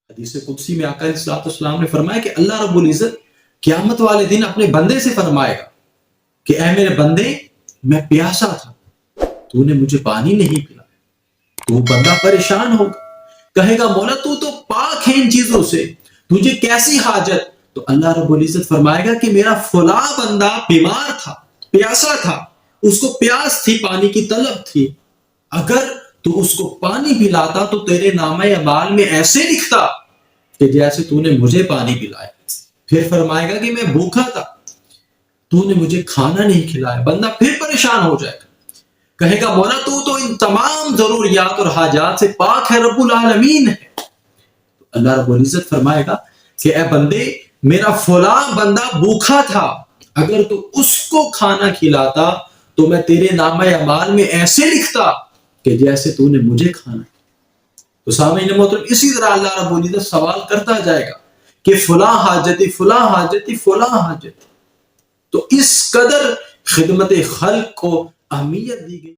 حدیث قدسی میں آقا علیہ السلام نے فرمایا کہ اللہ رب العزت قیامت والے دن اپنے بندے سے فرمائے گا کہ اے میرے بندے، میں پیاسا تھا، تو نے مجھے پانی نہیں پلایا۔ تو بندہ پریشان ہوگا، کہے گا مولا تو پاک ہے ان چیزوں سے، تجھے کیسی حاجت؟ تو اللہ رب العزت فرمائے گا کہ میرا فلاں بندہ بیمار تھا، پیاسا تھا، اس کو پیاس تھی، پانی کی طلب تھی، اگر تو اس کو پانی پلاتا تو تیرے نامہ اعمال میں ایسے لکھتا کہ جیسے تو نے مجھے پانی پلایا۔ پھر فرمائے گا کہ میں بھوکا تھا، تو نے مجھے کھانا نہیں کھلایا۔ بندہ پھر پریشان ہو جائے گا، کہے گا مولا تو ان تمام ضروریات اور حاجات سے پاک ہے، رب العالمین ہے۔ اللہ رب العزت فرمائے گا کہ اے بندے، میرا فلاں بندہ بھوکا تھا، اگر تو اس کو کھانا کھلاتا تو میں تیرے نامہ اعمال میں ایسے لکھتا کہ جیسے تو نے مجھے کھانا۔ تو سامعین محترم، اسی طرح اللہ رب العزت سوال کرتا جائے گا کہ فلاں حاجتی، فلاں حاجتی، فلاں حاجتی۔ تو اس قدر خدمت خلق کو اہمیت دی گئی۔